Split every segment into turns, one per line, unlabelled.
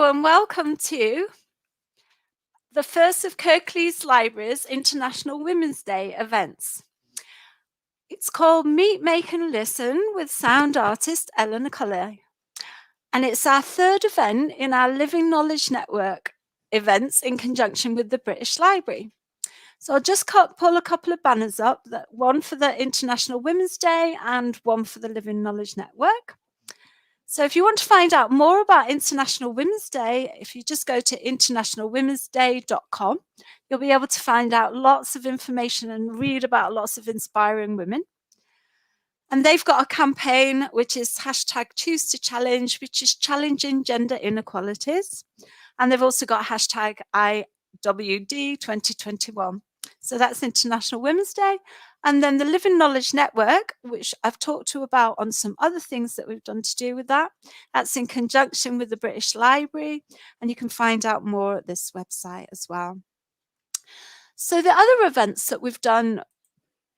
Hello and welcome to the first of Kirklees Library's International Women's Day events. It's called Meet, Make and Listen with sound artist Eleanor Cully. And it's our third event in our Living Knowledge Network events in conjunction with the British Library. So I'll just pull a couple of banners up, one for the International Women's Day and one for the Living Knowledge Network. So if you want to find out more about International Women's Day, if you just go to internationalwomensday.com, you'll be able to find out lots of information and read about lots of inspiring women. And they've got a campaign, which is #ChooseToChallenge, which is challenging gender inequalities. And they've also got #IWD 2021. So that's International Women's Day. And then the Living Knowledge Network, which I've talked to about on some other things that we've done to do with that. That's in conjunction with the British Library. And you can find out more at this website as well. So the other events that we've done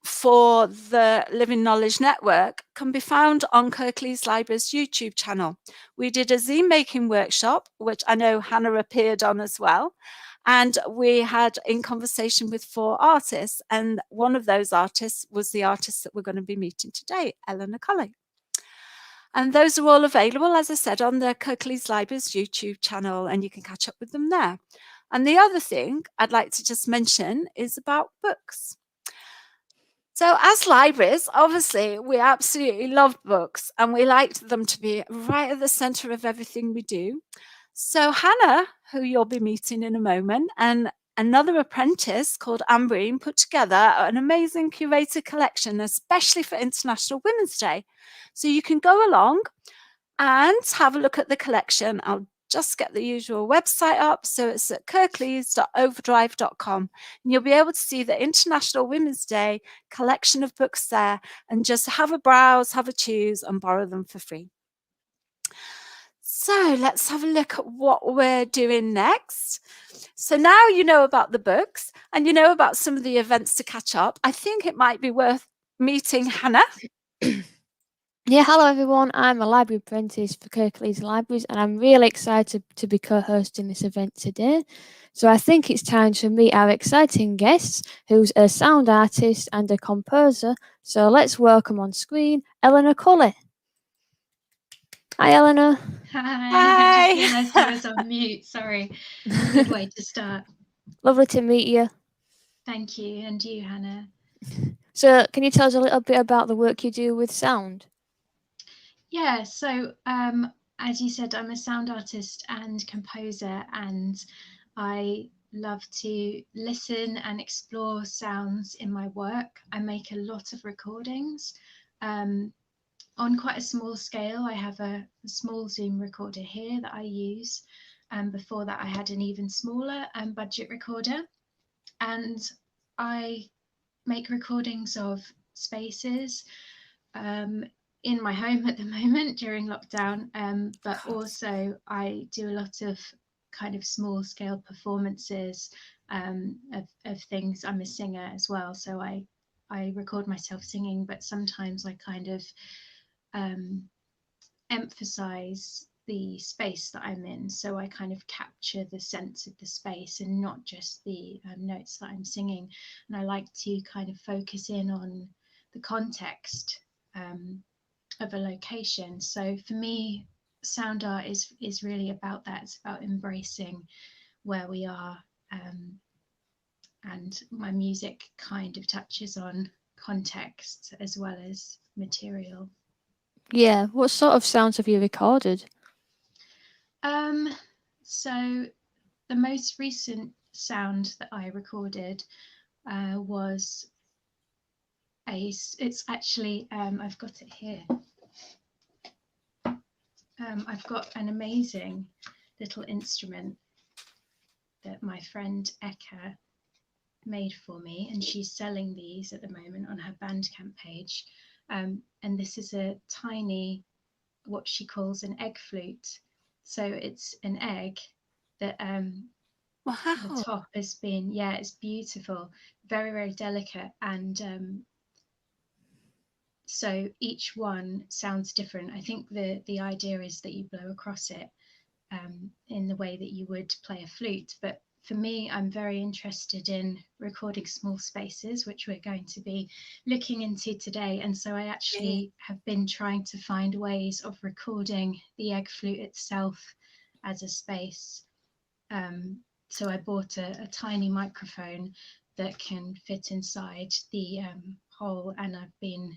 for the Living Knowledge Network can be found on Kirklees Library's YouTube channel. We did a zine making workshop, which I know Hannah appeared on as well. And we had in conversation with 4 artists. And one of those artists was the artist that we're going to be meeting today, Eleanor Cully. And those are all available, as I said, on the Kirklees Library's YouTube channel, and you can catch up with them there. And the other thing I'd like to just mention is about books. So as libraries, obviously, we absolutely love books and we like them to be right at the center of everything we do. So Hannah, who you'll be meeting in a moment, and another apprentice called Ambreen put together an amazing curated collection, especially for International Women's Day. So you can go along and have a look at the collection. I'll just get the usual website up. So it's at kirklees.overdrive.com. And you'll be able to see the International Women's Day collection of books there and just have a browse, have a choose and borrow them for free. So let's have a look at what we're doing next. So now you know about the books and you know about some of the events to catch up. I think it might be worth meeting Hannah.
Yeah, hello everyone. I'm a library apprentice for Kirklees Libraries and I'm really excited to be co-hosting this event today. So I think it's time to meet our exciting guests, who's a sound artist and a composer. So let's welcome on screen Eleanor Cully. Hi Eleanor.
Hi.
I just realised I was on mute, sorry. Good way to start.
Lovely to meet you.
Thank you, and you, Hannah.
So can you tell us a little bit about the work you do with sound?
Yeah, so as you said, I'm a sound artist and composer, and I love to listen and explore sounds in my work. I make a lot of recordings on quite a small scale. I have a small Zoom recorder here that I use. Before that, I had an even smaller budget recorder, and I make recordings of spaces in my home at the moment during lockdown, but also I do a lot of kind of small scale performances of things. I'm a singer as well, so I record myself singing, but sometimes I kind of emphasize the space that I'm in, so I kind of capture the sense of the space and not just the notes that I'm singing. And I like to kind of focus in on the context of a location. So for me, sound art is really about that. It's about embracing where we are, and my music kind of touches on context as well as material.
Yeah, what sort of sounds have you recorded?
So the most recent sound that I recorded was it's actually, I've got it here. I've got an amazing little instrument that my friend Eka made for me, and she's selling these at the moment on her Bandcamp page. And this is a tiny, what she calls an egg flute. So it's an egg that
Wow.
the top has been, yeah, it's beautiful, very, very delicate. And so each one sounds different. I think the idea is that you blow across it in the way that you would play a flute. But for me, I'm very interested in recording small spaces, which we're going to be looking into today. And so I actually have been trying to find ways of recording the egg flute itself as a space. So I bought a tiny microphone that can fit inside the hole, and I've been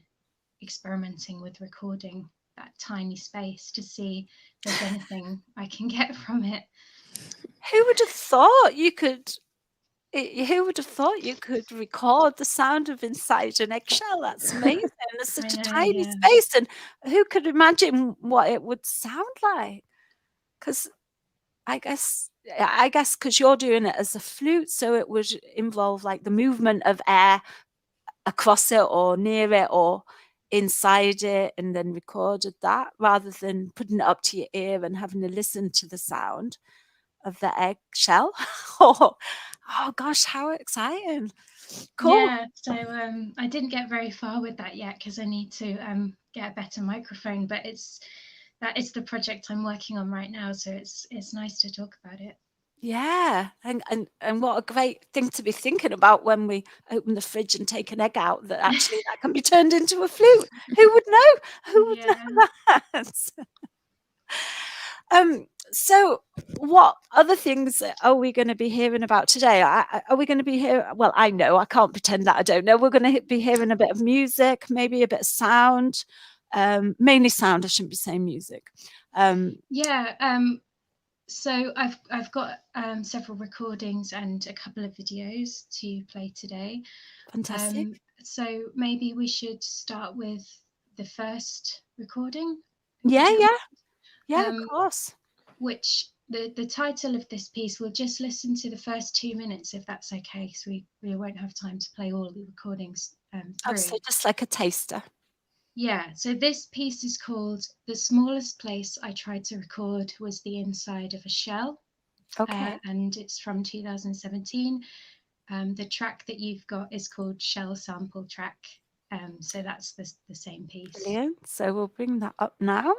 experimenting with recording that tiny space to see if there's anything I can get from it.
Who would have thought you could? Who would have thought you could record the sound of inside an eggshell? That's amazing. It's such a tiny space, and who could imagine what it would sound like? Because I guess because you're doing it as a flute, so it would involve like the movement of air across it or near it or inside it, and then recorded that rather than putting it up to your ear and having to listen to the sound of the eggshell. oh gosh, how exciting. Cool.
Yeah, so I didn't get very far with that yet because I need to get a better microphone, but that is the project I'm working on right now, so it's nice to talk about it.
Yeah, and what a great thing to be thinking about when we open the fridge and take an egg out, that actually that can be turned into a flute. Who would know? Who would know that? So what other things are we going to be hearing about today? Are we going to be here? Well, I know, I can't pretend that I don't know. We're going to be hearing a bit of music, maybe a bit of sound, mainly sound. I shouldn't be saying music.
So I've got several recordings and a couple of videos to play today.
Fantastic.
So maybe we should start with the first recording.
Yeah, of course.
Which the title of this piece, we'll just listen to the first 2 minutes if that's okay, so we won't have time to play all the recordings through.
Oh, so just like a taster.
Yeah, so this piece is called The Smallest Place I Tried to Record Was the Inside of a Shell.
Okay.
And it's from 2017. The track that you've got is called Shell Sample Track. So that's the same piece.
Brilliant. So we'll bring that up now.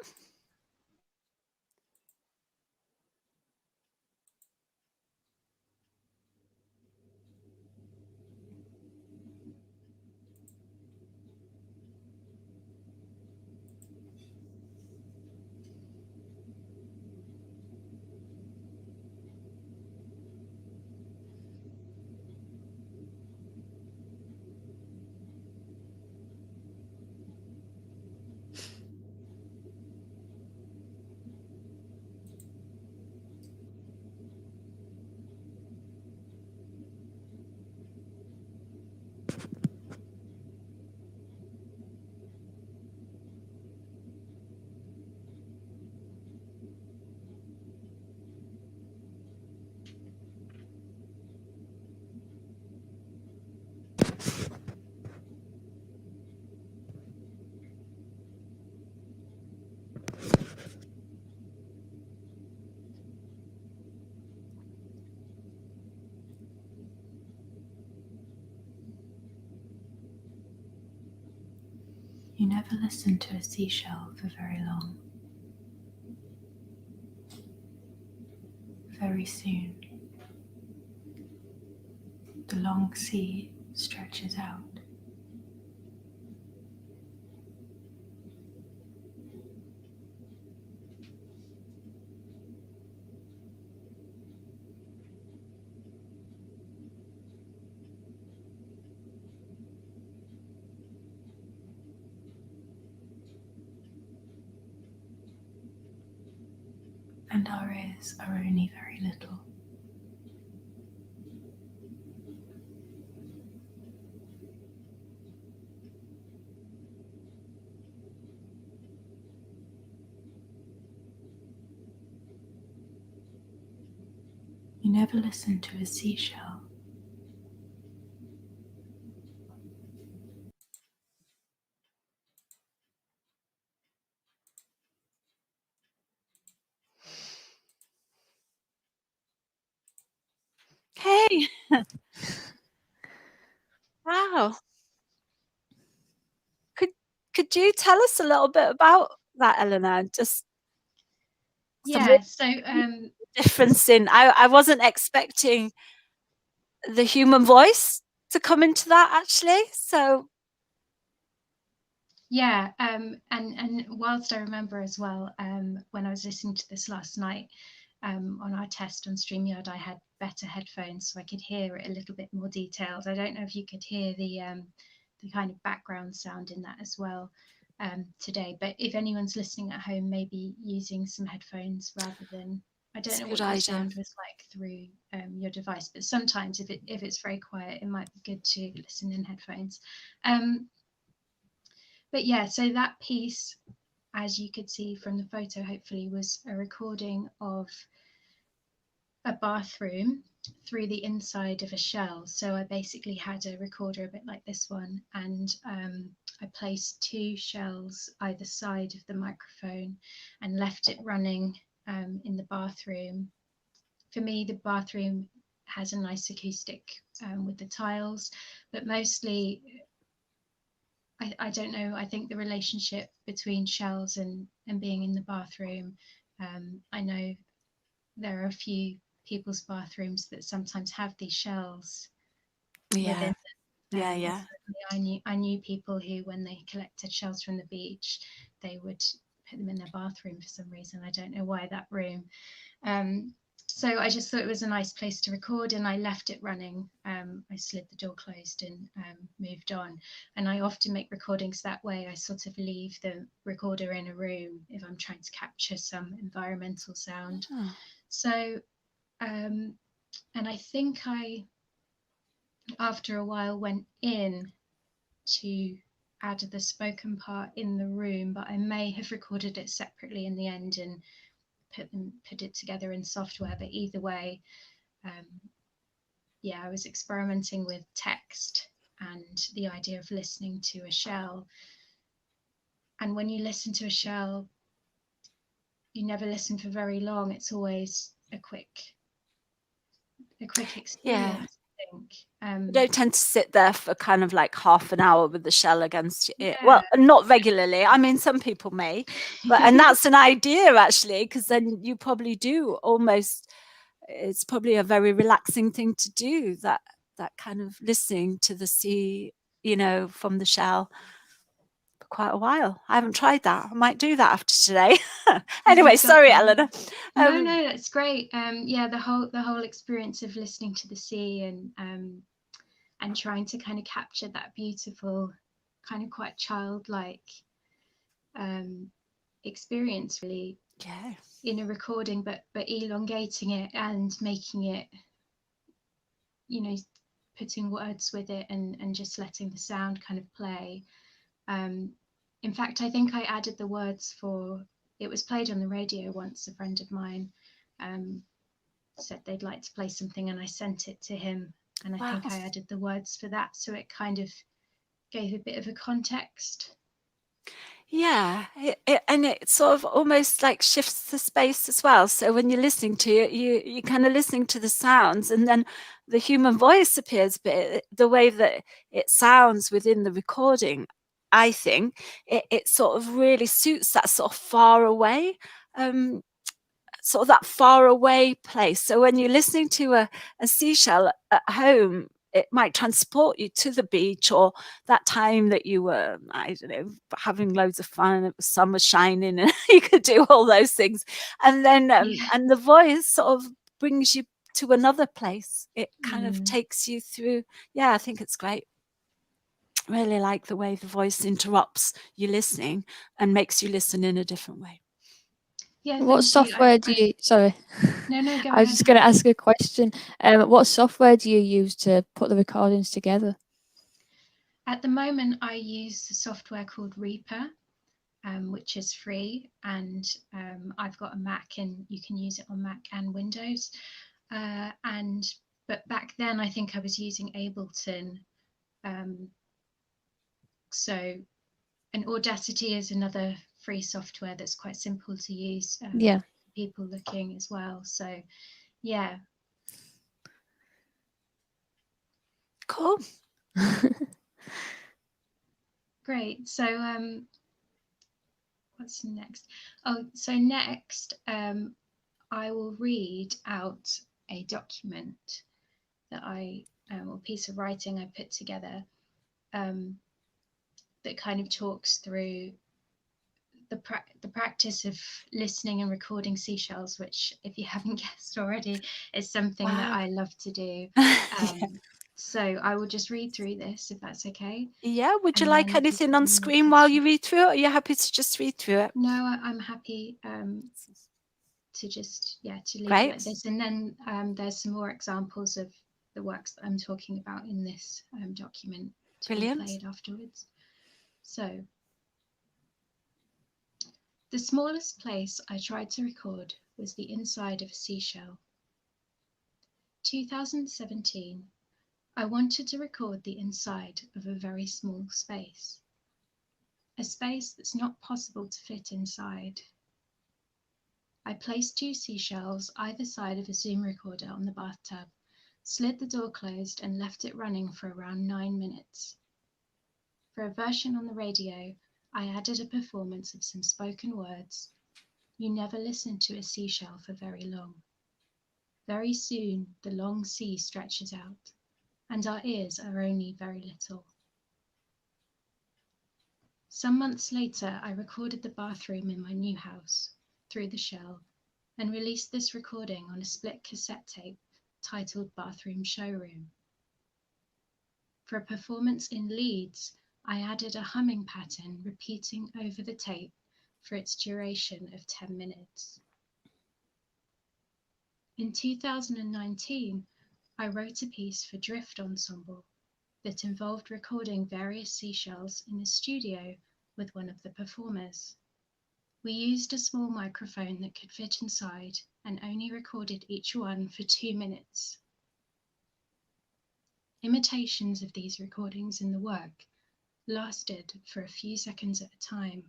You never listen to a seashell for very long. Very soon, the long sea stretches out. And our ears are only very little. You never listen to a seashell.
Hey. Wow. Could you tell us a little bit about that, Eleanor? Just
Yeah, so
difference in, I wasn't expecting the human voice to come into that actually. So
yeah, and whilst I remember as well, when I was listening to this last night, on our test on StreamYard, I had better headphones so I could hear it a little bit more detailed. I don't know if you could hear the kind of background sound in that as well today, but if anyone's listening at home, maybe using some headphones rather than, I don't know what your sound was like through your device, but sometimes if it's very quiet, it might be good to listen in headphones. But yeah, so that piece, as you could see from the photo, hopefully, was a recording of a bathroom through the inside of a shell. So I basically had a recorder a bit like this one, and I placed 2 shells either side of the microphone and left it running in the bathroom. For me, the bathroom has a nice acoustic with the tiles, but mostly, I don't know, I think the relationship between shells and being in the bathroom, I know there are a few people's bathrooms that sometimes have these shells within them.
yeah.
I knew people who, when they collected shells from the beach, they would put them in their bathroom for some reason. I don't know why that room. So I just thought it was a nice place to record, and I left it running. I slid the door closed and moved on. And I often make recordings that way. I sort of leave the recorder in a room if I'm trying to capture some environmental sound.
Oh.
So, and I think I, after a while, went in to add the spoken part in the room, but I may have recorded it separately in the end and put it together in software. But either way, yeah, I was experimenting with text and the idea of listening to a shell. And when you listen to a shell, you never listen for very long. It's always a quick experience,
Yeah.
I think.
You don't tend to sit there for kind of like half an hour with the shell against it.
Yeah.
Well, not regularly. I mean, some people may, but and that's an idea actually, because then you probably do almost. It's probably a very relaxing thing to do. That kind of listening to the sea, from the shell for quite a while. I haven't tried that. I might do that after today. Anyway, sorry, Eleanor.
No, that's great. Yeah, the whole experience of listening to the sea and trying to kind of capture that beautiful, kind of quite childlike experience, really, in a recording, but elongating it and making it, putting words with it and just letting the sound kind of play. In fact, I think I added the words for, it was played on the radio once. A friend of mine said they'd like to play something, and I sent it to him, and I think I added the words for that, so it kind of gave a bit of a context.
Yeah, and it sort of almost like shifts the space as well. So when you're listening to it, you're kind of listening to the sounds, and then the human voice appears, but the way that it sounds within the recording, I think it sort of really suits that sort of far away, sort of that far away place. So when you're listening to a seashell at home, it might transport you to the beach, or that time that you were, I don't know, having loads of fun. The sun was shining and you could do all those things. And then, and the voice sort of brings you to another place. It kind of takes you through. Yeah, I think it's great. Really like the way the voice interrupts you listening and makes you listen in a different way.
Yeah.
What software do you? Sorry.
No, go
I was
ahead.
just going to ask a question. What software do you use to put the recordings together?
At the moment, I use a software called Reaper, which is free, and I've got a Mac, and you can use it on Mac and Windows. But back then, I think I was using Ableton. So, and Audacity is another free software that's quite simple to use.
Yeah.
People looking as well. So, yeah.
Cool.
Great. So, what's next? Oh, so next, I will read out a document that or piece of writing I put together that kind of talks through the practice of listening and recording seashells, which, if you haven't guessed already, is something that
Wow.
I love to do.
Yeah.
So I will just read through this, if that's okay.
Yeah, would you
And
like
then if you've
anything
got
on
any more
screen while
questions.
you read through it, or are you happy to just read through it?
No, I'm happy to just, to leave it
Great.
like this. And then there's some more examples of the works that I'm talking about in this document to be
Brilliant.
played afterwards. So, the smallest place I tried to record was the inside of a seashell. 2017, I wanted to record the inside of a very small space. A space that's not possible to fit inside. I placed 2 seashells either side of a Zoom recorder on the bathtub, slid the door closed and left it running for around 9 minutes. For a version on the radio, I added a performance of some spoken words. You never listen to a seashell for very long. Very soon the long sea stretches out, and our ears are only very little. Some months later, I recorded the bathroom in my new house through the shell and released this recording on a split cassette tape titled Bathroom Showroom. For a performance in Leeds, I added a humming pattern repeating over the tape for its duration of 10 minutes. In 2019, I wrote a piece for Drift Ensemble that involved recording various seashells in a studio with one of the performers. We used a small microphone that could fit inside and only recorded each one for 2 minutes. Imitations of these recordings in the work lasted for a few seconds at a time,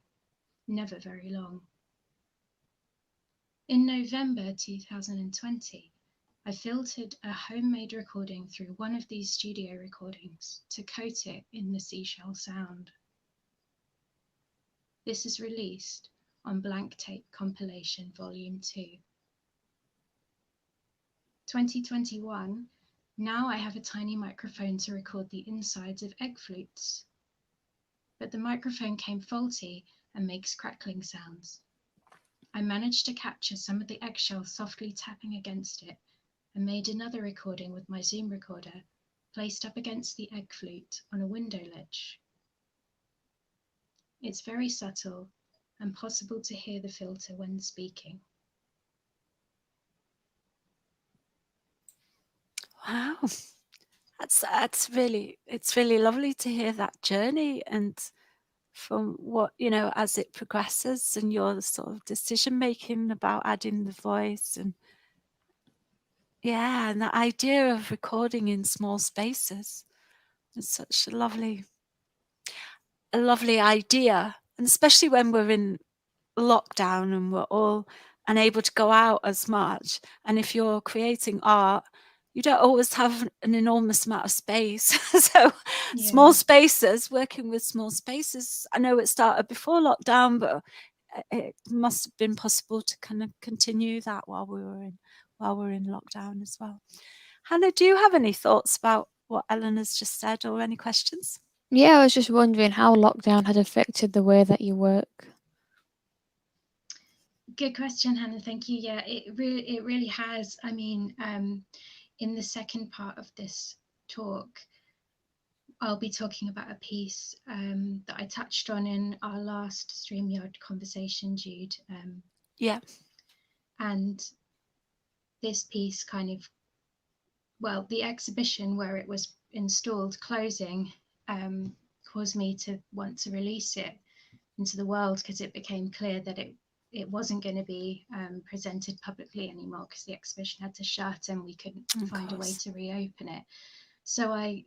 never very long. In November 2020, I filtered a homemade recording through one of these studio recordings to coat it in the seashell sound. This is released on Blank Tape Compilation Volume 2. 2021, now I have a tiny microphone to record the insides of egg flutes. But the microphone came faulty and makes crackling sounds. I managed to capture some of the eggshells softly tapping against it and made another recording with my Zoom recorder placed up against the egg flute on a window ledge. It's very subtle and possible to hear the filter when speaking.
Wow. It's really lovely to hear that journey, and from what, as it progresses and your sort of decision making about adding the voice, and and that idea of recording in small spaces is such a lovely idea, and especially when we're in lockdown and we're all unable to go out as much. And if you're creating art, you don't always have an enormous amount of space. So small spaces, working with small spaces, I know it started before lockdown, but it must have been possible to kind of continue that while we're in lockdown as well. Hannah, do you have any thoughts about what Eleanor's just said, or any questions?
Yeah, I was just wondering how lockdown had affected the way that you work.
Good question, Hannah. Thank you. Yeah, it really has. I mean, in the second part of this talk, I'll be talking about a piece that I touched on in our last StreamYard conversation, Jude.
Yeah.
And this piece kind of, well, the exhibition where it was installed closing caused me to want to release it into the world, because it became clear that it wasn't going to be presented publicly anymore, because the exhibition had to shut and we couldn't find a way to reopen it. So I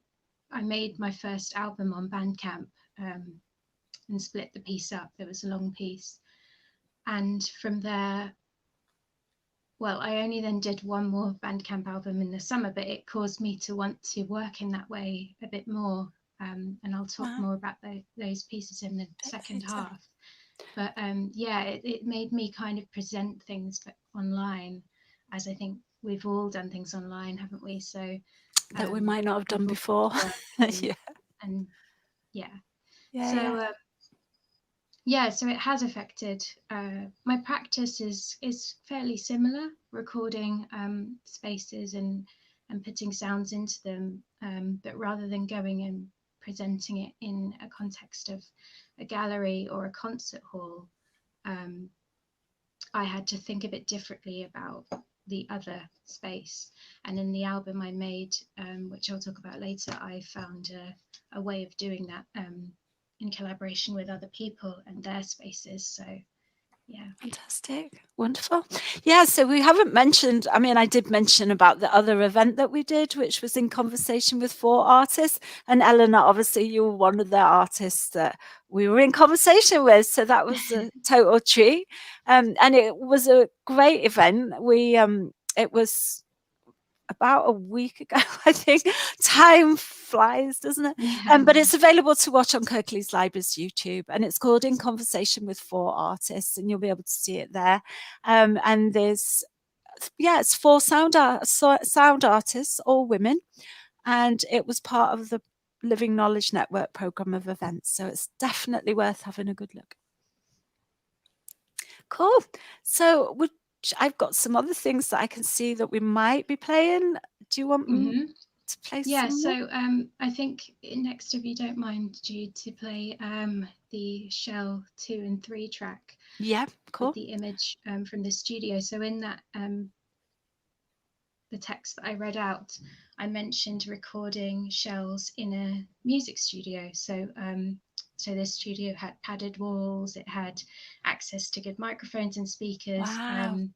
made my first album on Bandcamp and split the piece up. It was a long piece. And from there, well, I only then did one more Bandcamp album in the summer, but it caused me to want to work in that way a bit more. And I'll talk more about those pieces in the second half. But yeah, it made me kind of present things online, as I think we've all done things online, haven't we? So
that we might not have done before.
and, and yeah. So yeah, so it has affected my practice is fairly similar, recording spaces and putting sounds into them, but rather than going and presenting it in a context of a gallery or a concert hall, I had to think a bit differently about the other space. And in the album I made, which I'll talk about later, I found a way of doing that in collaboration with other people and their spaces. So yeah.
Fantastic. Wonderful. Yeah, so we haven't mentioned, I mean, I did mention about the other event that we did, which was in conversation with 4 artists. And Eleanor, obviously, you were one of the artists that we were in conversation with. So that was a total treat. And it was a great event. It was about a week ago, I think. Time flies, doesn't it?
Yeah.
But it's available to watch on Kirklees Library's YouTube, and it's called In Conversation with 4 Artists, and you'll be able to see it there. And there's, it's 4 sound artists, all women, and it was part of the Living Knowledge Network program of events. So it's definitely worth having a good look. Cool. So I've got some other things that I can see that we might be playing. Do you want me to play
yeah,
some
so I think next, if you don't mind, Jude, to play the Shell 2 and 3 track.
Yeah, cool.
With the image from the studio. So in that the text that I read out, I mentioned recording shells in a music studio. So so this studio had padded walls, it had access to good microphones and speakers,
Wow.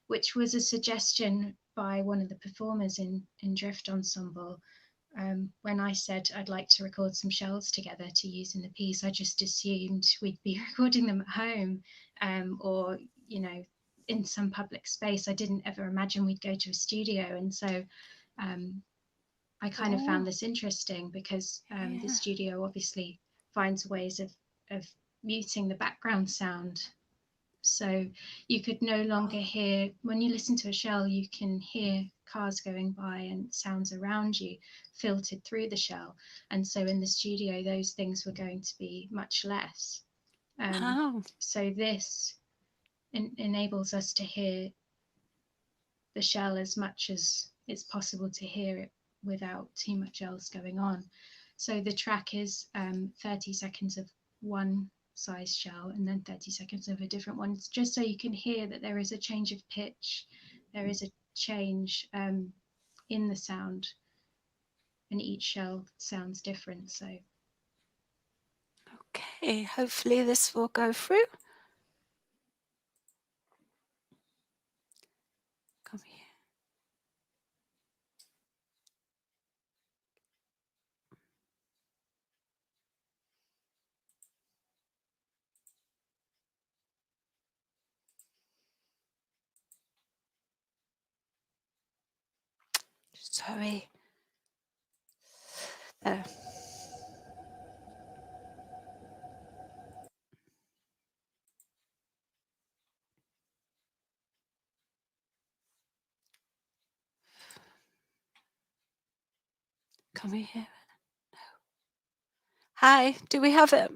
which was a suggestion by one of the performers in Drift Ensemble. When I said I'd like to record some shells together to use in the piece, I just assumed we'd be recording them at home, or, you know, in some public space. I didn't ever imagine we'd go to a studio. And so I kind of found this interesting because the studio obviously finds ways of muting the background sound. So you could no longer hear, when you listen to a shell, you can hear cars going by and sounds around you filtered through the shell. And so in the studio, those things were going to be much less. So this enables us to hear the shell as much as it's possible to hear it without too much else going on. So the track is 30 seconds of one size shell and then 30 seconds of a different one. It's just so you can hear that there is a change of pitch, there is a change in the sound, and each shell sounds different. So
okay, hopefully this will go through. Come here. Sorry. Can we hear it? No. Hi, do we have it?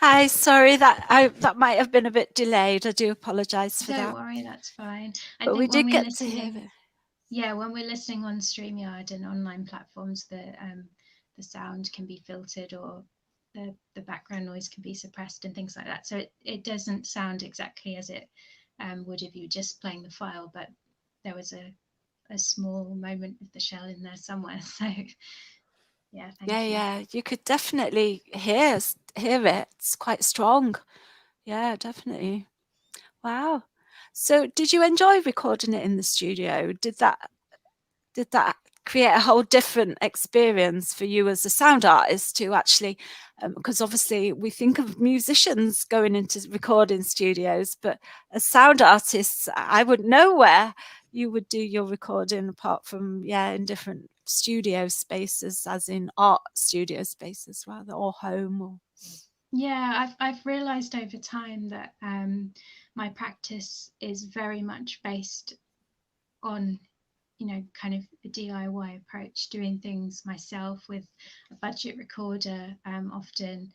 Hi, sorry that might have been a bit delayed. I do apologise for
Don't
that.
worry, that's fine. I
But we
think when
did
we're
get to hear
listening,
it.
yeah, when we're listening on StreamYard and online platforms, the sound can be filtered, or the background noise can be suppressed and things like that. So it doesn't sound exactly as it would if you were just playing the file, but there was a small moment of the shell in there somewhere. So yeah, thank you.
Yeah, you could definitely hear it. It's quite strong. Yeah, definitely. Wow. So did you enjoy recording it in the studio? Did that create a whole different experience for you as a sound artist to actually, because obviously we think of musicians going into recording studios, but as sound artists, I wouldn't know where you would do your recording apart from, in different studio spaces, as in art studio spaces rather, or home. Or
Yeah, I've realized over time that my practice is very much based on, kind of a DIY approach, doing things myself with a budget recorder often,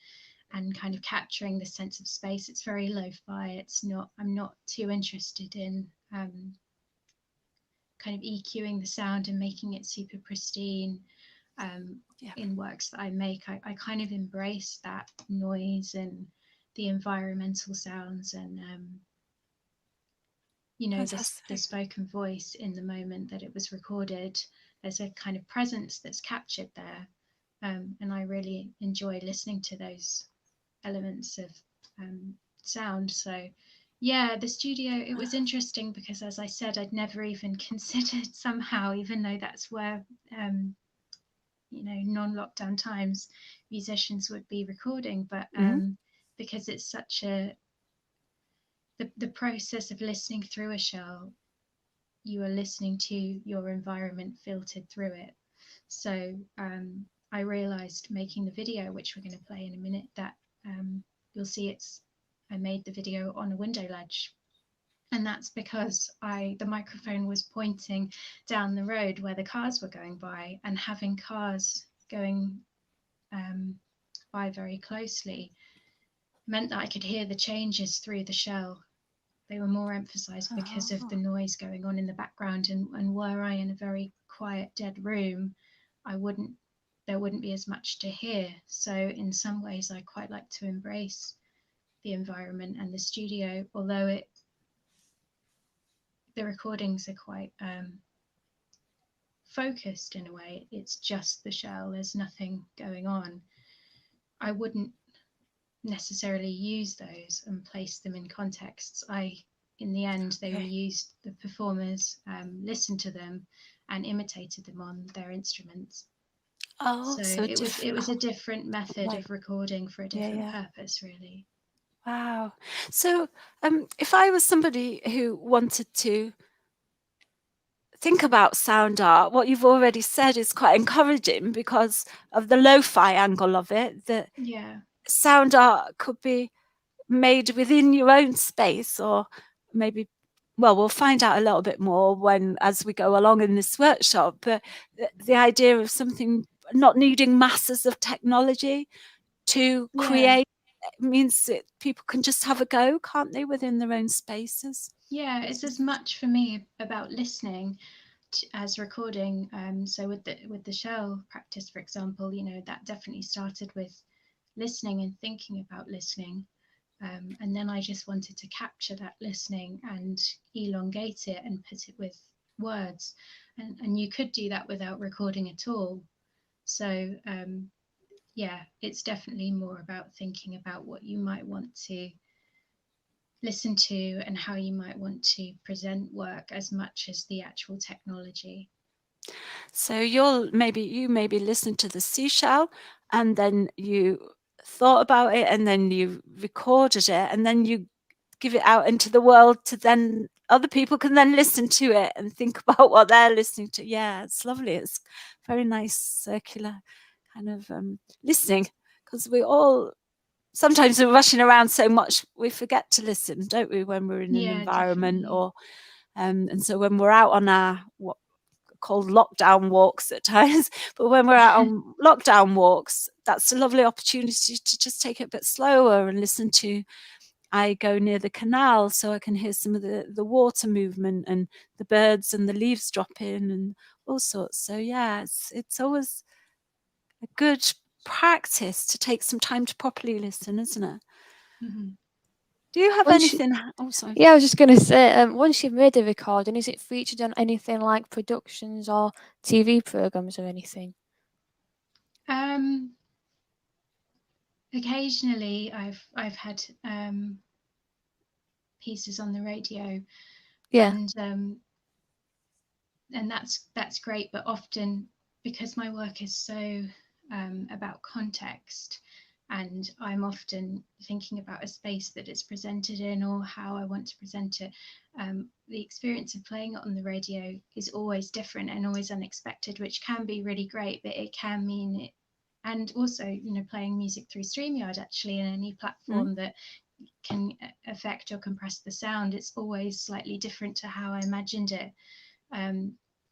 and kind of capturing the sense of space. It's very lo-fi. I'm not too interested in kind of EQing the sound and making it super pristine. In works that I make, I kind of embrace that noise and the environmental sounds, and the spoken voice in the moment that it was recorded. There's a kind of presence that's captured there, and I really enjoy listening to those elements of sound. So yeah, the studio, it was interesting because, as I said, I'd never even considered somehow, even though that's where non-lockdown times musicians would be recording, but because it's such the process of listening through a shell, you are listening to your environment filtered through it. So I realized making the video, which we're going to play in a minute, that you'll see I made the video on a window ledge. And that's because the microphone was pointing down the road where the cars were going by, and having cars going by very closely meant that I could hear the changes through the shell. They were more emphasized because of the noise going on in the background, and were I in a very quiet, dead room, there wouldn't be as much to hear. So in some ways I quite like to embrace the environment and the studio, although the recordings are quite focused in a way. It's just the shell, there's nothing going on. I wouldn't necessarily use those and place them in contexts. In the end, they were used, the performers listened to them and imitated them on their instruments. So it was a different method of recording for a different purpose, really.
Wow. So if I was somebody who wanted to think about sound art, what you've already said is quite encouraging because of the lo-fi angle of it, that sound art could be made within your own space, or maybe, well, we'll find out a little bit more as we go along in this workshop, but the idea of something not needing masses of technology to create means that people can just have a go, can't they, within their own spaces?
Yeah, it's as much for me about listening as recording. So with the shell practice, for example, that definitely started with listening and thinking about listening. And then I just wanted to capture that listening and elongate it and put it with words. And you could do that without recording at all. So it's definitely more about thinking about what you might want to listen to and how you might want to present work, as much as the actual technology.
So you maybe listen to the seashell, and then you thought about it, and then you recorded it, and then you give it out into the world to then other people can then listen to it and think about what they're listening to. Yeah, it's lovely. It's very nice circular kind of listening, because sometimes we're rushing around so much we forget to listen, don't we, when we're in an environment,
definitely.
or and so when we're out on our called lockdown walks at times, but when we're out on lockdown walks, that's a lovely opportunity to just take it a bit slower and listen to. I go near the canal so I can hear some of the water movement and the birds and the leaves dropping and all sorts. So yeah, it's always a good practice to take some time to properly listen, isn't it?
Mhm.
Do you have
Once you-
anything? Oh, sorry.
Yeah, I was just going to say, once you've made a recording, is it featured on anything like productions or TV programs or anything?
Occasionally, I've had pieces on the radio,
Yeah.
and that's great. But often, because my work is so about context, and I'm often thinking about a space that it's presented in or how I want to present it, the experience of playing it on the radio is always different and always unexpected, which can be really great, but it can mean it. And also, playing music through StreamYard, actually, in any platform that can affect or compress the sound, it's always slightly different to how I imagined it.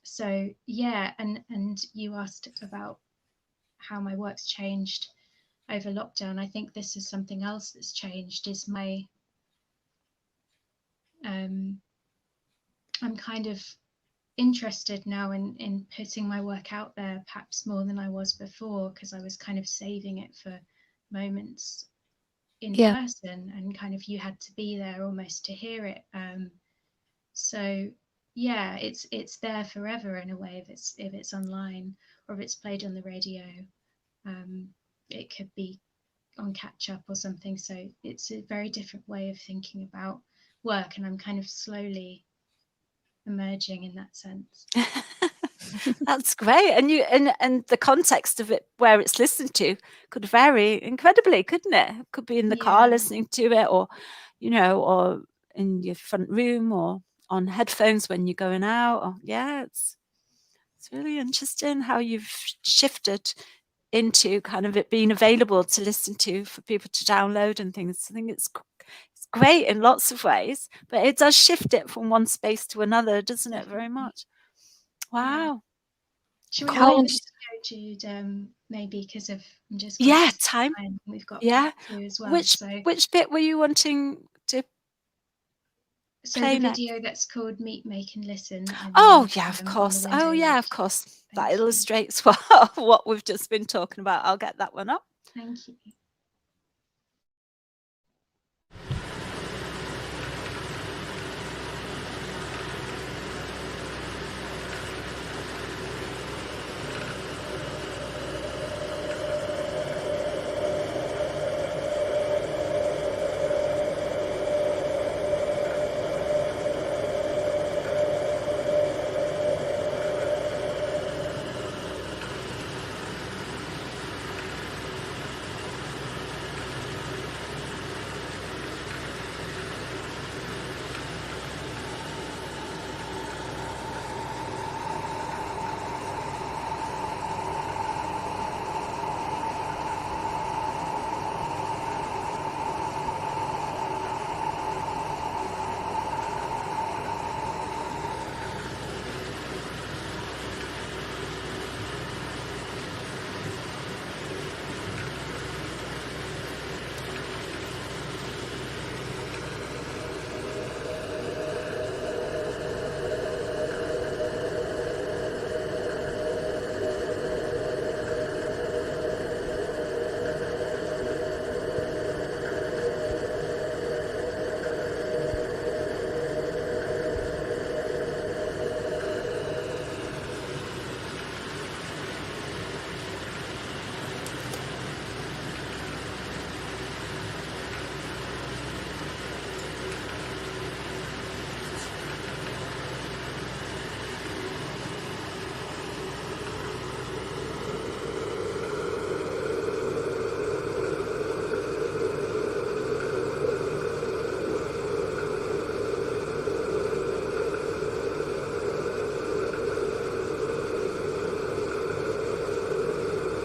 So yeah, and you asked about how my work's changed over lockdown. I think this is something else that's changed, is my I'm kind of interested now in putting my work out there, perhaps more than I was before, because I was kind of saving it for moments in person, and kind of you had to be there almost to hear it. So yeah, it's there forever in a way, if it's online or if it's played on the radio. It could be on catch up or something. So it's a very different way of thinking about work, and I'm kind of slowly emerging in that sense.
That's great. And and the context of it, where it's listened to, could vary incredibly, couldn't it? It could be in the car listening to it, or or in your front room, or on headphones when you're going out. Or, yeah, it's really interesting how you've shifted into kind of it being available to listen to for people to download and things. I think it's great in lots of ways, but it does shift it from one space to another, doesn't it? Very much. Wow.
Yeah. Should we
How
leave
long-
it to go, Jude? Maybe because of I'm just
Yeah,
conscious of
time.
we've got
Yeah.
to as well.
Which bit were you wanting to
So
play
the
next?
video that's called Meet, Make and Listen.
Oh yeah, of
on the
course.
window
Oh yeah,
lid.
of course.
Thank
That
you.
illustrates what we've just been talking about. I'll get that one up.
Thank you.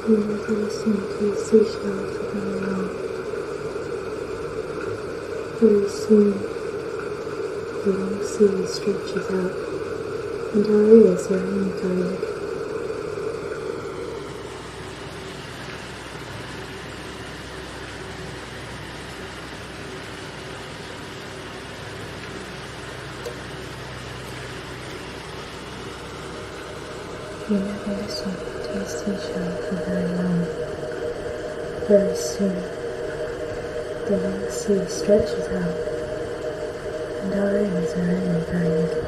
You never listen to a seashell for very long. Very soon, the long sea stretches out, and our ears are only guided. You never listen to a seashell for very long. Very soon, the long sea stretches out, and our ears are only very little.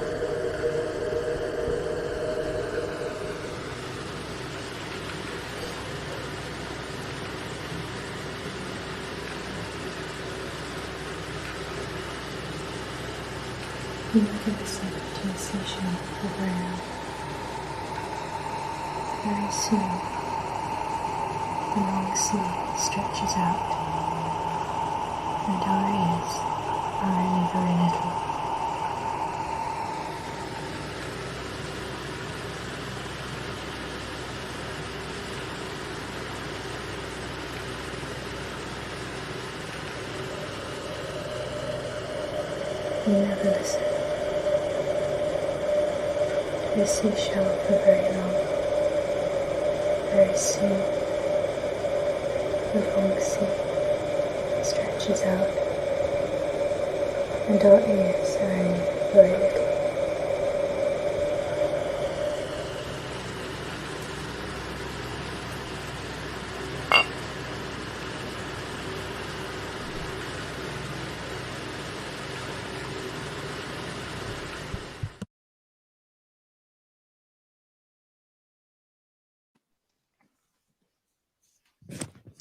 You never listen to a seashell for very long. Very soon, the long sea stretches out, and our ears are only very little. You never listen to a seashell for very long. Very soon, the long sea stretches out, and our ears are only very little.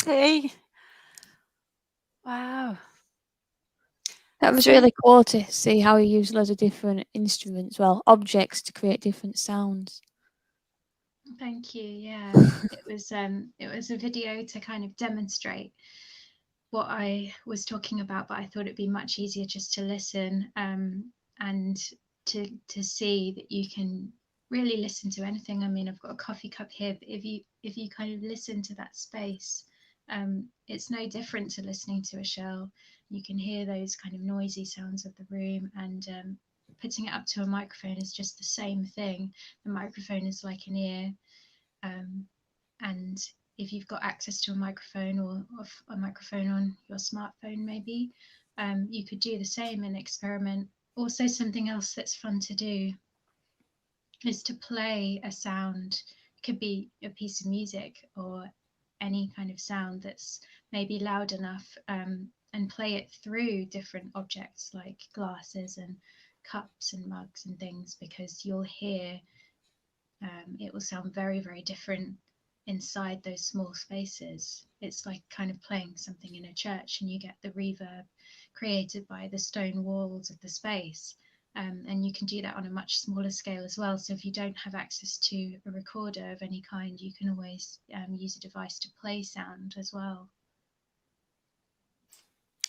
Hey. Wow.
That was
So-
really cool to see how he used loads of different instruments, well, objects to create different sounds.
Thank you. Yeah, it was a video to kind of demonstrate what I was talking about, but I thought it'd be much easier just to listen and to see that you can really listen to anything. I mean, I've got a coffee cup here, but if you kind of listen to that space, it's no different to listening to a shell. You can hear those kind of noisy sounds of the room, and putting it up to a microphone is just the same thing. The microphone is like an ear, and if you've got access to a microphone or a microphone on your smartphone, maybe you could do the same and experiment. Also, something else that's fun to do is to play a sound. It could be a piece of music or any kind of sound that's maybe loud enough, and play it through different objects like glasses and cups and mugs and things, because you'll hear it will sound very, very different inside those small spaces. It's like kind of playing something in a church, and you get the reverb created by the stone walls of the space. And you can do that on a much smaller scale as well. So if you don't have access to a recorder of any kind, you can always use a device to play sound as well.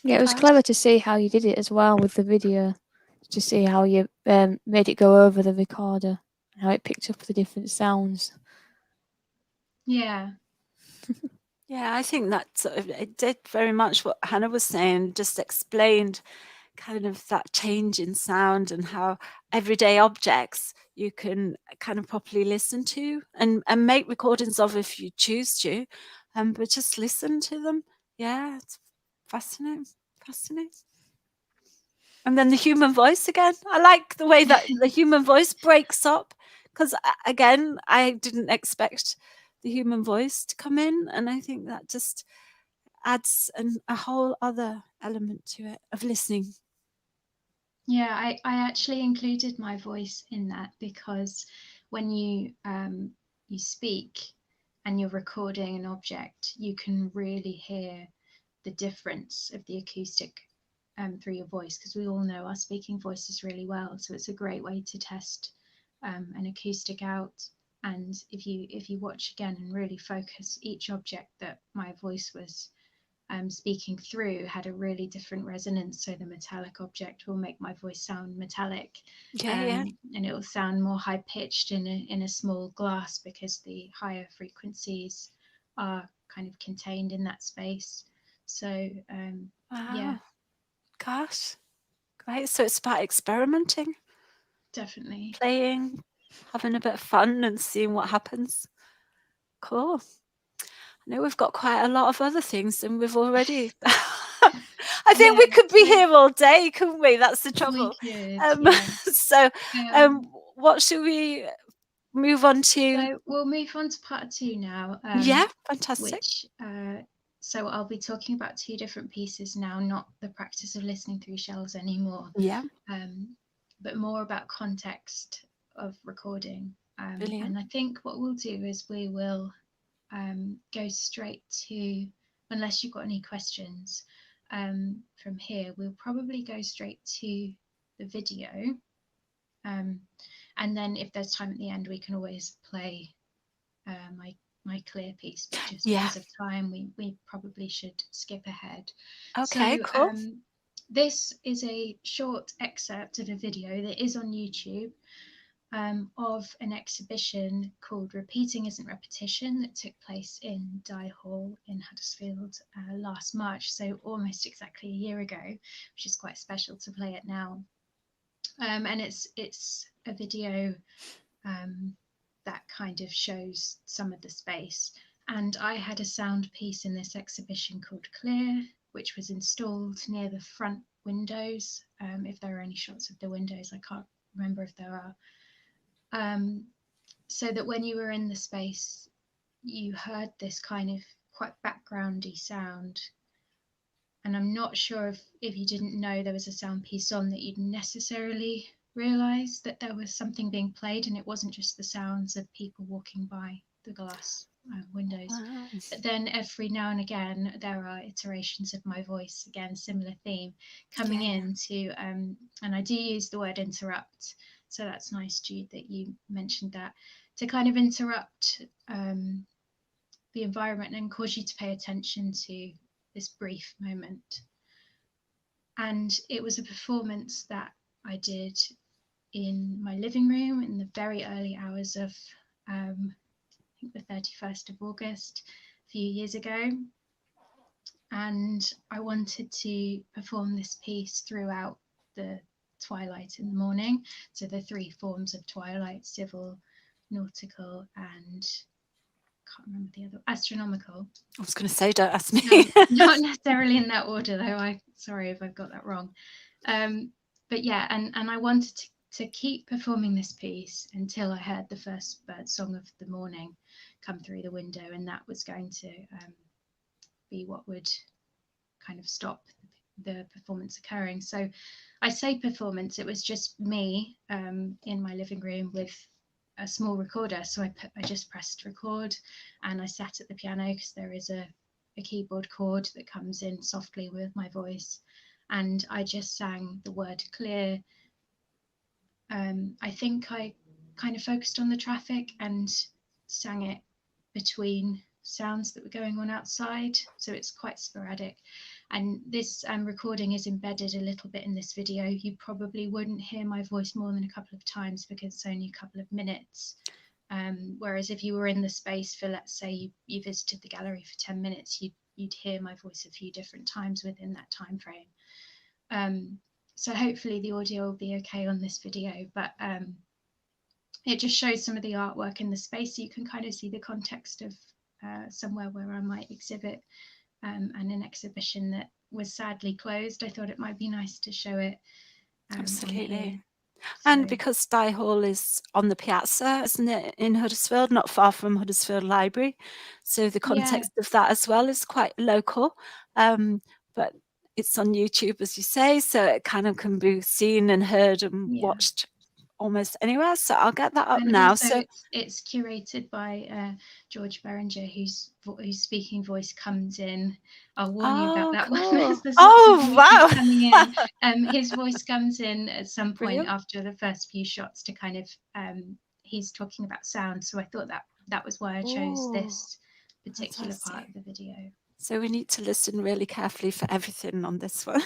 Yeah, it was
Gosh.
clever to see how you did it as well with the video, to see how you made it go over the recorder and how it picked up the different sounds.
Yeah.
Yeah, I think that sort of, it did very much what Hannah was saying, just explained kind of that change in sound and how everyday objects you can kind of properly listen to and make recordings of if you choose to, but just listen to them. Yeah, it's fascinating. And then the human voice again. I like the way that the human voice breaks up, because again, I didn't expect the human voice to come in, and I think that just adds a whole other element to it of listening.
Yeah, I actually included my voice in that because when you speak and you're recording an object, you can really hear the difference of the acoustic through your voice, because we all know our speaking voices really well. So it's a great way to test an acoustic out. And if you watch again and really focus, each object that my voice was speaking through had a really different resonance. So the metallic object will make my voice sound metallic, and it will sound more high pitched in a small glass, because the higher frequencies are kind of contained in that space. So
Wow.
yeah,
Gosh, great. So it's about experimenting,
definitely.
playing, having a bit of fun and seeing what happens. Cool. I know we've got quite a lot of other things, and we've already I think we could be here all day, couldn't we? That's the trouble.
We could, yeah.
So
Yeah.
what should we move on to?
So we'll move on to part 2 now.
Yeah, fantastic.
Which so I'll be talking about 2 different pieces now, not the practice of listening through shells anymore,
Yeah,
but more about context of recording.
brilliant.
And I think what we'll do is we will go straight to, unless you've got any questions from here, we'll probably go straight to the video. And then if there's time at the end, we can always play my clear piece, but just
Yeah.
because of time, we probably should skip ahead.
Okay,
So
cool.
this is a short excerpt of a video that is on YouTube of an exhibition called Repeating Isn't Repetition that took place in Dye Hall in Huddersfield last March, so almost exactly a year ago, which is quite special to play it now. And it's a video that kind of shows some of the space. And I had a sound piece in this exhibition called Clear, which was installed near the front windows. If there are any shots of the windows, I can't remember if there are. So that when you were in the space, you heard this kind of quite backgroundy sound. And I'm not sure if you didn't know there was a sound piece on that you'd necessarily realise that there was something being played and it wasn't just the sounds of people walking by the glass windows.
Wow.
But then every now and again there are iterations of my voice, again similar theme, coming in to and I do use the word interrupt, so that's nice, Jude, that you mentioned that, to kind of interrupt the environment and cause you to pay attention to this brief moment. And it was a performance that I did in my living room in the very early hours of I think the 31st of August a few years ago. And I wanted to perform this piece throughout the twilight in the morning. So the 3 forms of twilight: civil, nautical, and can't remember the other, astronomical.
I was going to say, don't ask me.
Not necessarily in that order, though. Sorry if I've got that wrong. But yeah, and I wanted to keep performing this piece until I heard the first bird song of the morning come through the window, and that was going to be what would kind of stop the performance occurring. So I say performance, it was just me in my living room with a small recorder. So I just pressed record and I sat at the piano because there is a keyboard chord that comes in softly with my voice, and I just sang the word clear. I think I kind of focused on the traffic and sang it between sounds that were going on outside, so it's quite sporadic. And this recording is embedded a little bit in this video. You probably wouldn't hear my voice more than a couple of times because it's only a couple of minutes. Whereas if you were in the space for, let's say, you visited the gallery for 10 minutes, you'd hear my voice a few different times within that time frame. So hopefully the audio will be okay on this video, but it just shows some of the artwork in the space, so you can kind of see the context of somewhere where I might exhibit, and an exhibition that was sadly closed. I thought it might be nice to show it
Absolutely.
So,
and because Dye Hall is on the piazza, isn't it, in Huddersfield, not far from Huddersfield Library, so the context of that as well is quite local, but it's on YouTube, as you say, so it kind of can be seen and heard and watched almost anywhere. So I'll get that up
and
now.
Also,
so
it's curated by George Beringer, whose speaking voice comes in. I'll warn you about that
cool.
one. There's lots of voices
wow.
coming in. His voice comes in at some point
Brilliant.
after the first few shots to kind of he's talking about sound. So I thought that was why I chose this particular part of the video.
So we need to listen really carefully for everything on this one.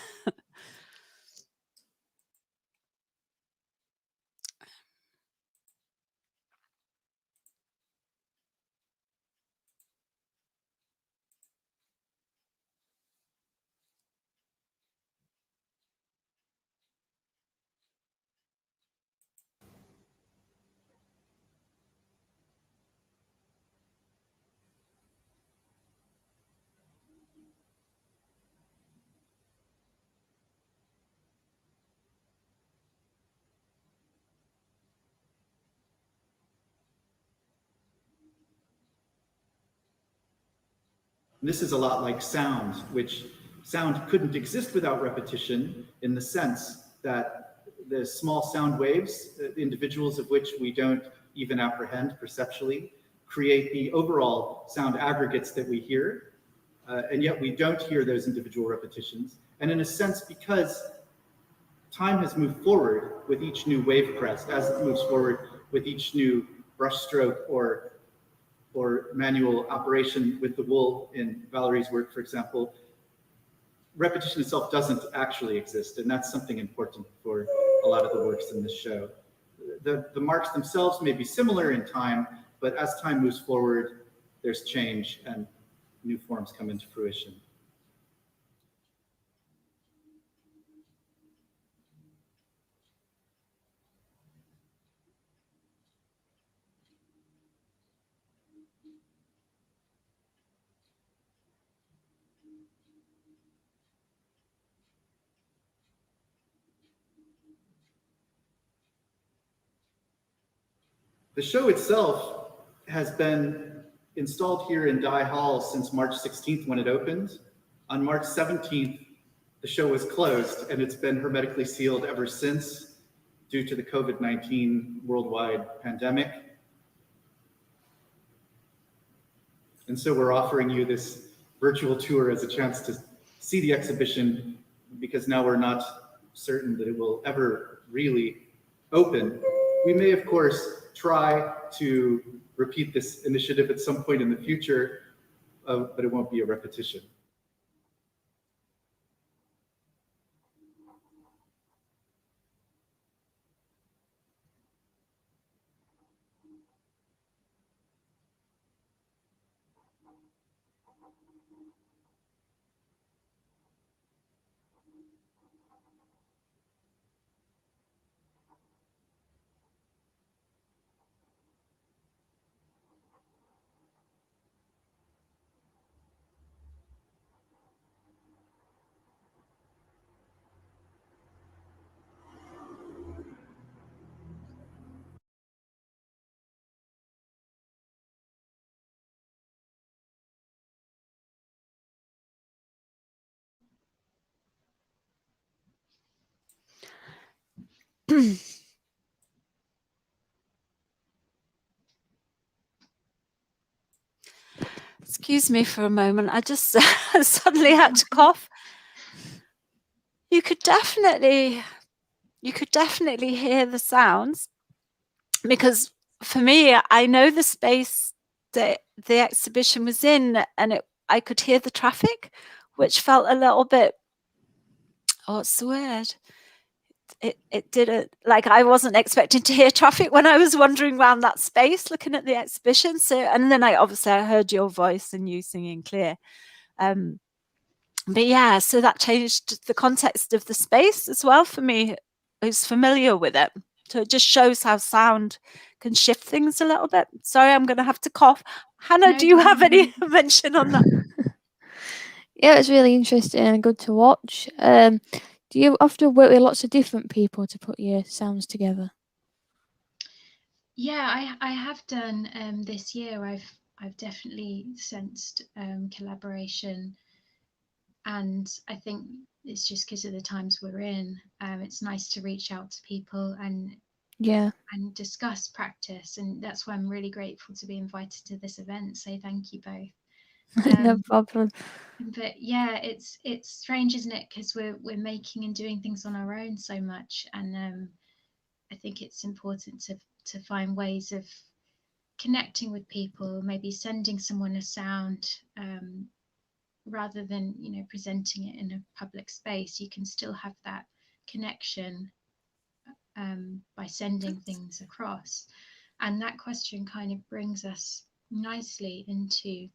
And this is a lot like sound, which sound couldn't exist without repetition in the sense that the small sound waves, individuals of which we don't even apprehend perceptually, create the overall sound aggregates that we hear, and yet we don't hear those individual repetitions. And in a sense, because time has moved forward with each new wave crest, as it moves forward with each new brushstroke or manual operation with the wool in Valerie's work, for example, repetition itself doesn't actually exist, and that's something important for a lot of the works in this show. The marks themselves may be similar in time, but as time moves forward, there's change and new forms come into fruition. The show itself has been installed here in Dye Hall since March 16th when it opened. On March 17th, the show was closed, and it's been hermetically sealed ever since due to the COVID-19 worldwide pandemic. And so we're offering you this virtual tour as a chance to see the exhibition, because now we're not certain that it will ever really open. We may, of course, try to repeat this initiative at some point in the future, but it won't be a repetition.
Excuse me for a moment. I just suddenly had to cough. You could definitely hear the sounds, because for me, I know the space that the exhibition was in, and I could hear the traffic, which felt a little bit, oh, what's the word? It didn't, like, I wasn't expecting to hear traffic when I was wandering around that space looking at the exhibition. So, and then I heard your voice and you singing clear. But yeah, so that changed the context of the space as well for me, who's familiar with it. So it just shows how sound can shift things a little bit. Sorry, I'm going to have to cough. Hannah, do you have any mention on that?
Yeah, it's really interesting and good to watch. Do you often work with lots of different people to put your sounds together?
Yeah, I have done this year. I've definitely sensed collaboration, and I think it's just because of the times we're in. It's nice to reach out to people and discuss practice, and that's why I'm really grateful to be invited to this event. So thank you both.
No problem.
But yeah, it's strange, isn't it? Because we're making and doing things on our own so much, and I think it's important to find ways of connecting with people, maybe sending someone a sound, rather than presenting it in a public space. You can still have that connection by sending things across. And that question kind of brings us nicely into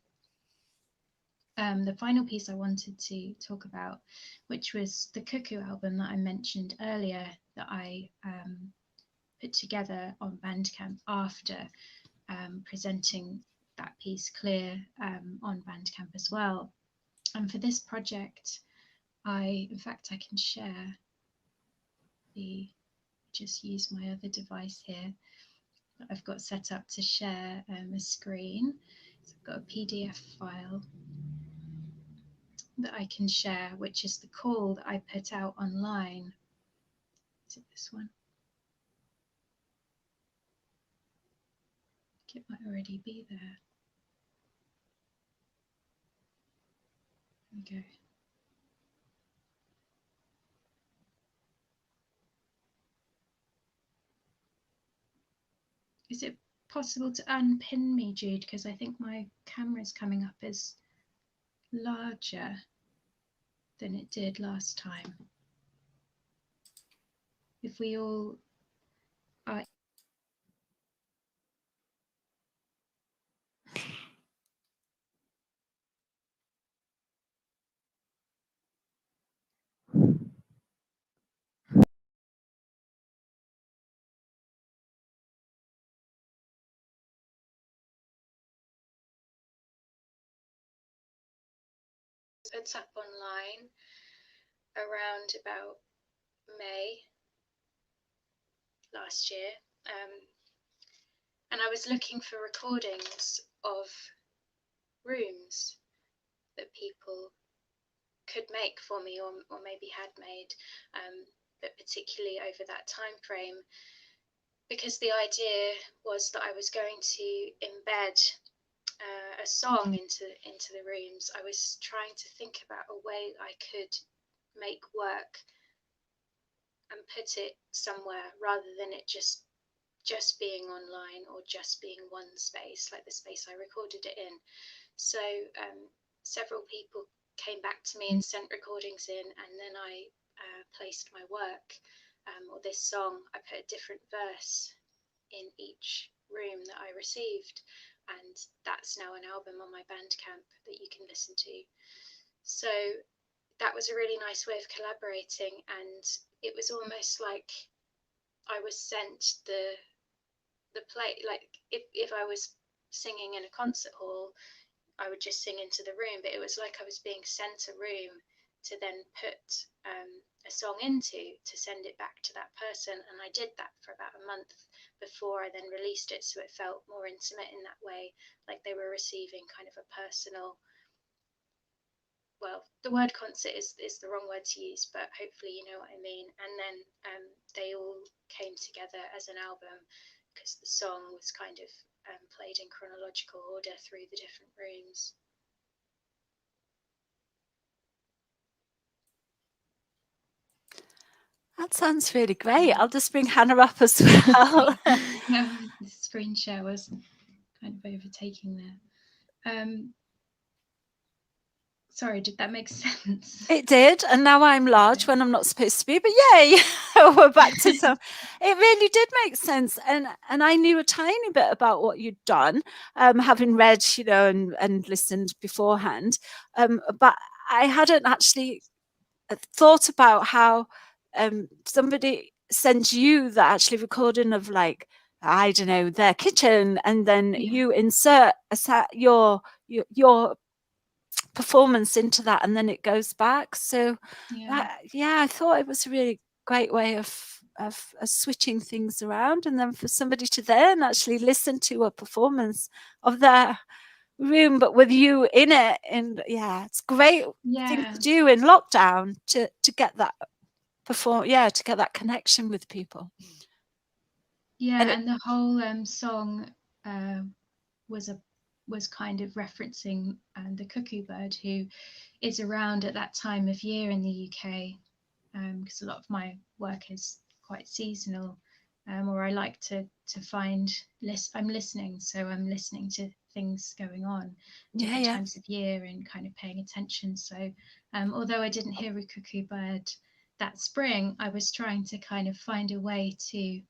the final piece I wanted to talk about, which was the Cuckoo album that I mentioned earlier, that I put together on Bandcamp after presenting that piece clear on Bandcamp as well. And for this project, in fact, I can share just use my other device here that I've got set up to share a screen. So I've got a PDF file that I can share, which is the call that I put out online. Is it this one? It might already be there. There we go. Is it possible to unpin me, Jude? Because I think my camera's coming up as larger than it did last time. If we all are. It's up online around about May last year, and I was looking for recordings of rooms that people could make for me, or maybe had made, but particularly over that time frame, because the idea was that I was going to embed a song into the rooms. I was trying to think about a way I could make work and put it somewhere rather than it just being online or just being one space, like the space I recorded it in. So several people came back to me and sent recordings in, and then I placed my work, or this song. I put a different verse in each room that I received, and that's now an album on my Bandcamp that you can listen to. So that was a really nice way of collaborating, and it was almost like I was sent the play. Like if I was singing in a concert hall, I would just sing into the room, but it was like I was being sent a room to then put a song into, to send it back to that person. And I did that for about a month before I then released it, so it felt more intimate in that way, like they were receiving kind of a personal, well, the word concert is the wrong word to use, but hopefully you know what I mean. And then they all came together as an album, because the song was kind of played in chronological order through the different rooms.
That sounds really great. I'll just bring Hannah up as well.
No, the screen share was kind of overtaking there. Sorry, did that make sense?
It did, and now I'm large when I'm not supposed to be, but yay, we're back to some. It really did make sense, and I knew a tiny bit about what you'd done, having read, you know, and listened beforehand, but I hadn't actually thought about how somebody sends you the actually recording of, like, I don't know, their kitchen, and then you insert your performance into that, and then it goes back. So I thought it was a really great way of switching things around, and then for somebody to then actually listen to a performance of their room but with you in it. And it's a great thing to do in lockdown, to get that to get that connection with people.
And the whole song was kind of referencing the Cuckoo Bird, who is around at that time of year in the UK, because a lot of my work is quite seasonal, or I like to find I'm listening, so I'm listening to things going on different times of year and kind of paying attention. So although I didn't hear a Cuckoo Bird that spring, I was trying to kind of find a way to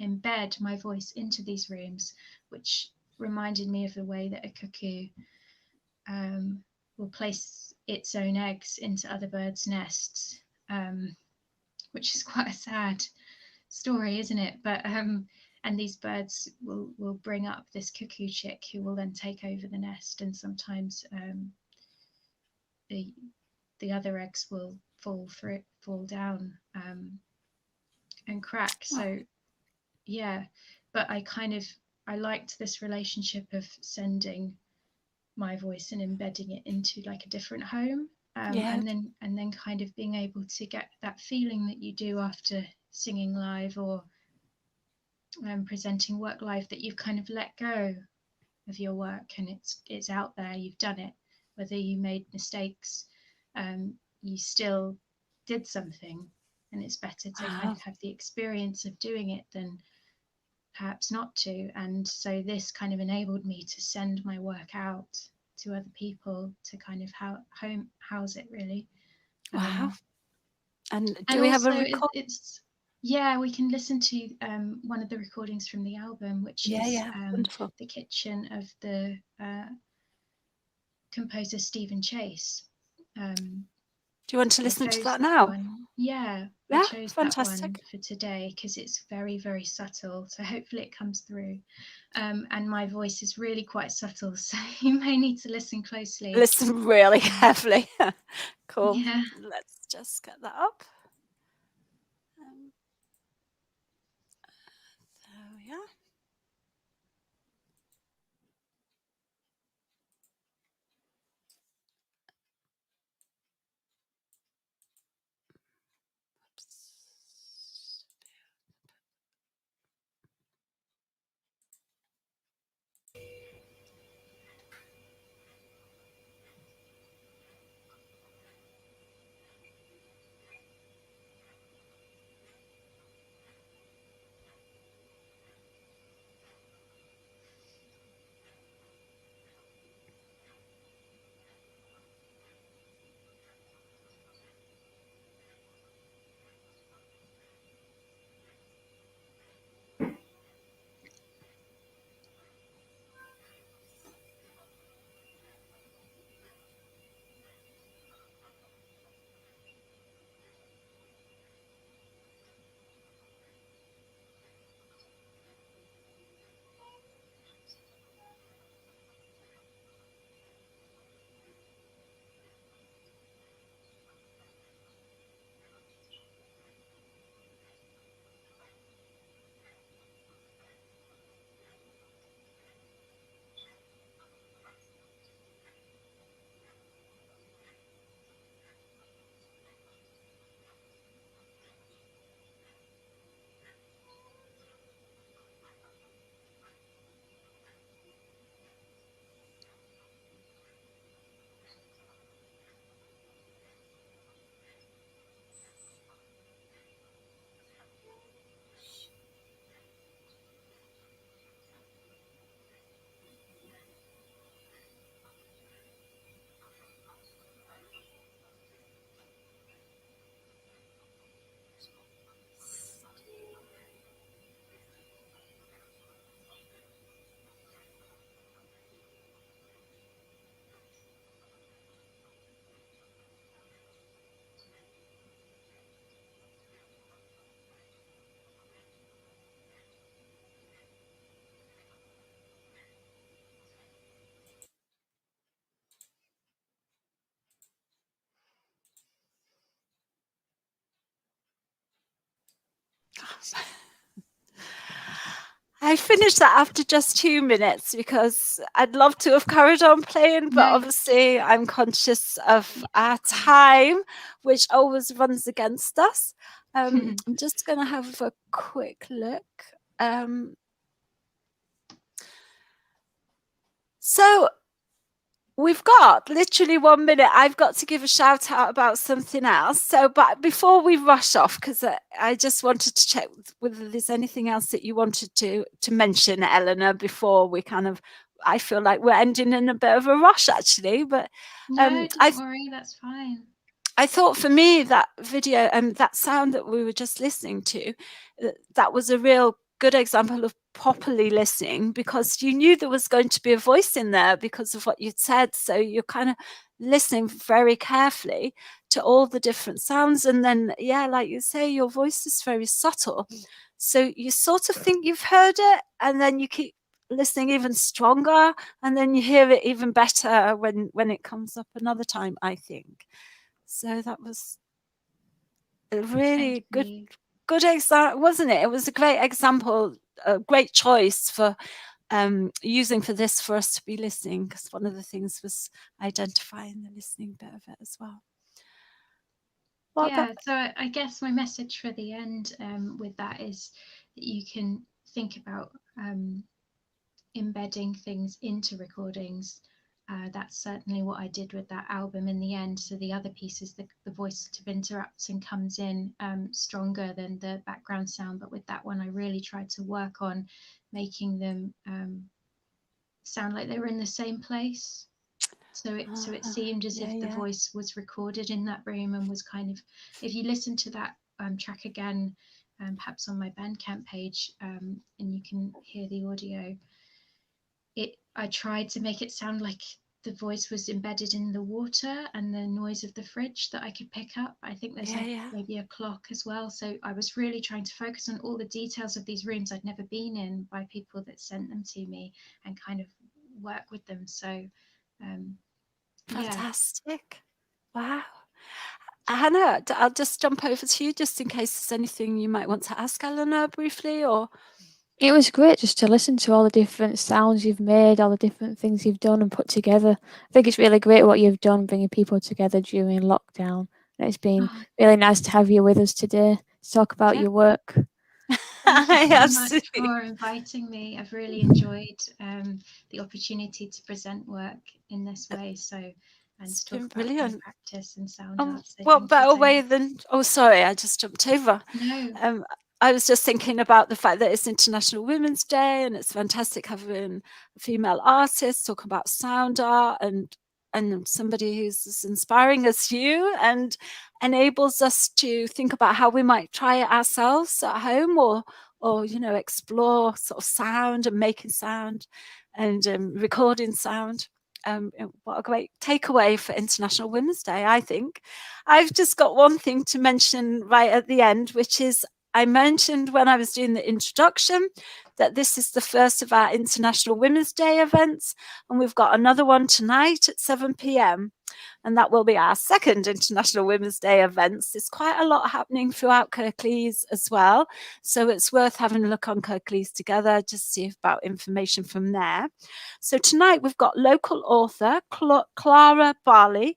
embed my voice into these rooms, which reminded me of the way that a cuckoo will place its own eggs into other birds' nests, which is quite a sad story, isn't it? But and these birds will bring up this cuckoo chick, who will then take over the nest, and sometimes the other eggs will fall down and crack. So but I liked this relationship of sending my voice and embedding it into like a different home, and then kind of being able to get that feeling that you do after singing live or presenting work live, that you've kind of let go of your work and it's out there, you've done it. Whether you made mistakes, you still did something, and it's better to kind of have the experience of doing it than perhaps not to. And so this kind of enabled me to send my work out to other people to kind of house it, really.
Wow. And do
and
we have a
also
record?
it's we can listen to one of the recordings from the album, which is
wonderful.
The Kitchen of the composer Stephen Chase.
Do you want to listen to that now?
I chose
fantastic.
that one for today because it's very, very subtle. So hopefully it comes through. And my voice is really quite subtle, so you may need to listen closely.
Listen really carefully. Cool.
Yeah.
Let's just get that up. There we are. I finished that after just 2 minutes because I'd love to have carried on playing, but obviously I'm conscious of our time, which always runs against us. I'm just going to have a quick look. So we've got literally 1 minute. I've got to give a shout out about something else. So, but before we rush off, because I just wanted to check whether there's anything else that you wanted to mention, Eleanor, before we kind of, I feel like we're ending in a bit of a rush actually, but
no, don't worry, that's fine.
I thought for me that video and that sound that we were just listening to, that was a real good example of properly listening, because you knew there was going to be a voice in there because of what you'd said. So you're kind of listening very carefully to all the different sounds. And then, yeah, like you say, your voice is very subtle. So you sort of think you've heard it, and then you keep listening even stronger, and then you hear it even better when it comes up another time, I think. So that was a really good example, wasn't it? It was a great example, a great choice for using for this for us to be listening, because one of the things was identifying the listening bit of it as well.
So I guess my message for the end with that is that you can think about embedding things into recordings. That's certainly what I did with that album in the end. So the other pieces, the voice sort of interrupts and comes in stronger than the background sound. But with that one, I really tried to work on making them sound like they were in the same place. So it seemed as if the voice was recorded in that room and was kind of, if you listen to that track again, perhaps on my Bandcamp page, and you can hear the audio, I tried to make it sound like the voice was embedded in the water and the noise of the fridge that I could pick up. I think there's maybe a clock as well. So I was really trying to focus on all the details of these rooms I'd never been in by people that sent them to me and kind of work with them. So
fantastic. Wow. Hannah, I'll just jump over to you just in case there's anything you might want to ask Eleanor briefly, or...
It was great just to listen to all the different sounds you've made, all the different things you've done and put together. I think it's really great what you've done, bringing people together during lockdown. And it's been really nice to have you with us today to talk about your work.
Thank you so much for inviting me. I've really enjoyed the opportunity to present work in this way. And to talk about my practice and sound art. So
what better way than... Oh, sorry, I just jumped over.
No.
I was just thinking about the fact that it's International Women's Day, and it's fantastic having a female artist talk about sound art and somebody who's as inspiring as you and enables us to think about how we might try it ourselves at home, or explore sort of sound and making sound and recording sound. What a great takeaway for International Women's Day, I think. I've just got one thing to mention right at the end, which is I mentioned when I was doing the introduction that this is the first of our International Women's Day events, and we've got another one tonight at 7 p.m. and that will be our second International Women's Day events. There's quite a lot happening throughout Kirklees as well, so it's worth having a look on Kirklees together, just see about information from there. So tonight we've got local author Clara Barley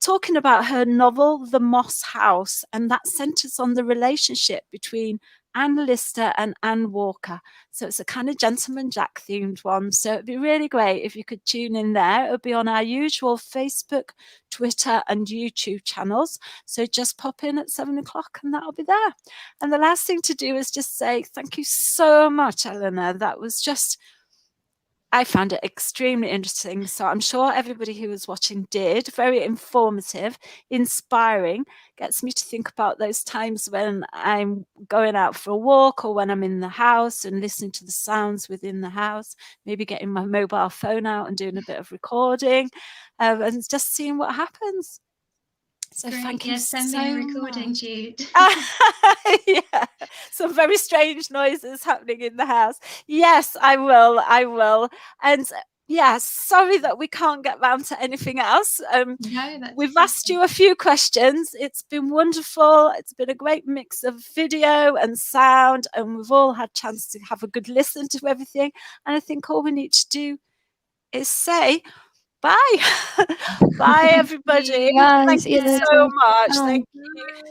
talking about her novel, The Moss House, and that centres on the relationship between Anne Lister and Anne Walker. So it's a kind of Gentleman Jack themed one. So it'd be really great if you could tune in there. It'll be on our usual Facebook, Twitter and YouTube channels. So just pop in at 7 o'clock and that'll be there. And the last thing to do is just say thank you so much, Eleanor. That was just... I found it extremely interesting. So I'm sure everybody who was watching did. Very informative, inspiring, gets me to think about those times when I'm going out for a walk or when I'm in the house and listening to the sounds within the house, maybe getting my mobile phone out and doing a bit of recording and just seeing what happens. So
great.
Thank you
send
so
me a recording,
much.
Jude.
Yeah, some very strange noises happening in the house. Yes, I will. And yes, sorry that we can't get round to anything else.
No,
we've asked you a few questions. It's been wonderful. It's been a great mix of video and sound, and we've all had a chance to have a good listen to everything. And I think all we need to do is say bye. Bye, everybody.
Bye.
Thank you so much. Thank you.